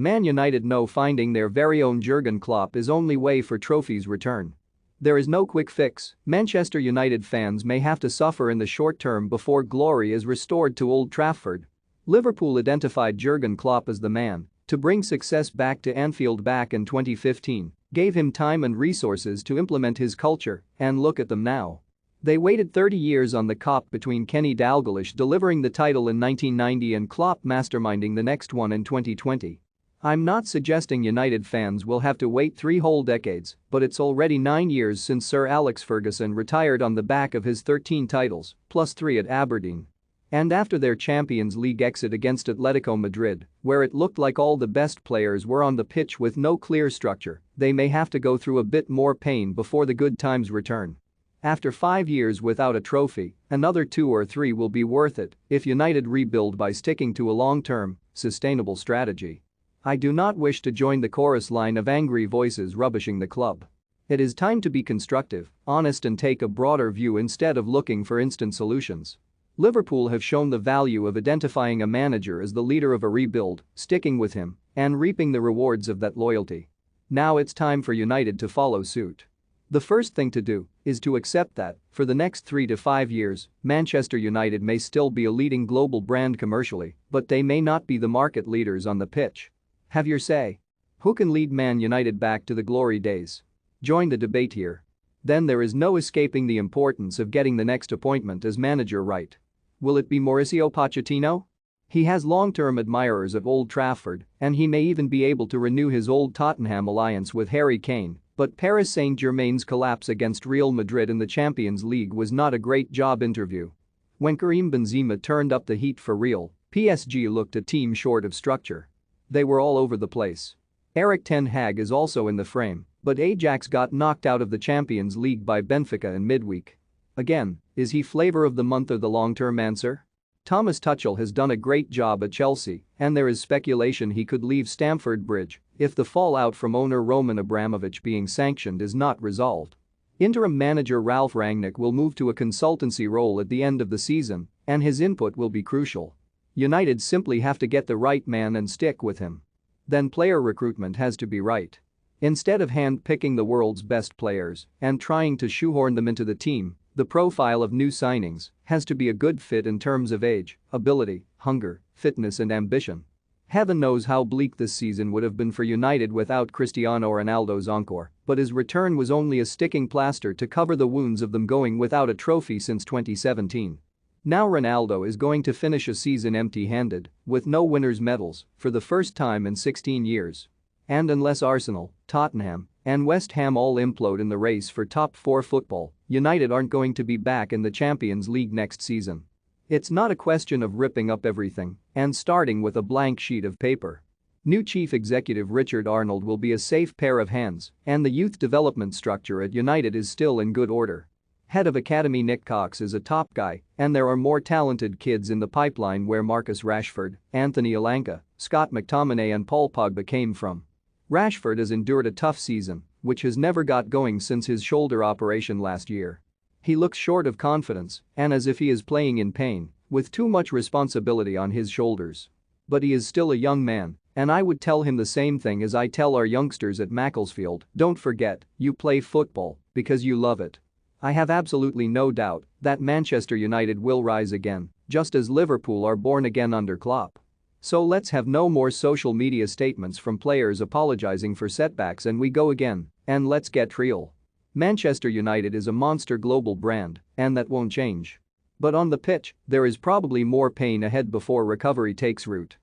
Man United know finding their very own Jurgen Klopp is only way for trophies return. There is no quick fix. Manchester United fans may have to suffer in the short term before glory is restored to Old Trafford. Liverpool identified Jurgen Klopp as the man to bring success back to Anfield back in 2015, gave him time and resources to implement his culture, and look at them now. They waited 30 years on the cop between Kenny Dalglish delivering the title in 1990 and Klopp masterminding the next one in 2020. I'm not suggesting United fans will have to wait 3 whole decades, but it's already 9 years since Sir Alex Ferguson retired on the back of his 13 titles, plus 3 at Aberdeen. And after their Champions League exit against Atletico Madrid, where it looked like all the best players were on the pitch with no clear structure, they may have to go through a bit more pain before the good times return. After 5 years without a trophy, another 2 or 3 will be worth it if United rebuild by sticking to a long-term, sustainable strategy. I do not wish to join the chorus line of angry voices rubbishing the club. It is time to be constructive, honest and take a broader view instead of looking for instant solutions. Liverpool have shown the value of identifying a manager as the leader of a rebuild, sticking with him, and reaping the rewards of that loyalty. Now it's time for United to follow suit. The first thing to do is to accept that, for the next 3 to 5 years, Manchester United may still be a leading global brand commercially, but they may not be the market leaders on the pitch. Have your say. Who can lead Man United back to the glory days? Join the debate here. Then there is no escaping the importance of getting the next appointment as manager right. Will it be Mauricio Pochettino? He has long-term admirers at Old Trafford, and he may even be able to renew his old Tottenham alliance with Harry Kane, but Paris Saint-Germain's collapse against Real Madrid in the Champions League was not a great job interview. When Karim Benzema turned up the heat for Real, PSG looked a team short of structure. They were all over the place. Erik ten Hag is also in the frame, but Ajax got knocked out of the Champions League by Benfica in midweek. Again, is he flavor of the month or the long-term answer? Thomas Tuchel has done a great job at Chelsea, and there is speculation he could leave Stamford Bridge if the fallout from owner Roman Abramovich being sanctioned is not resolved. Interim manager Ralf Rangnick will move to a consultancy role at the end of the season, and his input will be crucial. United simply have to get the right man and stick with him. Then player recruitment has to be right. Instead of hand-picking the world's best players and trying to shoehorn them into the team, the profile of new signings has to be a good fit in terms of age, ability, hunger, fitness and ambition. Heaven knows how bleak this season would have been for United without Cristiano Ronaldo's encore, but his return was only a sticking plaster to cover the wounds of them going without a trophy since 2017. Now Ronaldo is going to finish a season empty-handed, with no winners' medals, for the first time in 16 years. And unless Arsenal, Tottenham, and West Ham all implode in the race for top 4 football, United aren't going to be back in the Champions League next season. It's not a question of ripping up everything and starting with a blank sheet of paper. New chief executive Richard Arnold will be a safe pair of hands, and the youth development structure at United is still in good order. Head of Academy Nick Cox is a top guy, and there are more talented kids in the pipeline where Marcus Rashford, Anthony Alanka, Scott McTominay and Paul Pogba came from. Rashford has endured a tough season, which has never got going since his shoulder operation last year. He looks short of confidence and as if he is playing in pain, with too much responsibility on his shoulders. But he is still a young man, and I would tell him the same thing as I tell our youngsters at Macclesfield: don't forget, you play football because you love it. I have absolutely no doubt that Manchester United will rise again, just as Liverpool are born again under Klopp. So let's have no more social media statements from players apologizing for setbacks and we go again, and let's get real. Manchester United is a monster global brand, and that won't change. But on the pitch, there is probably more pain ahead before recovery takes root.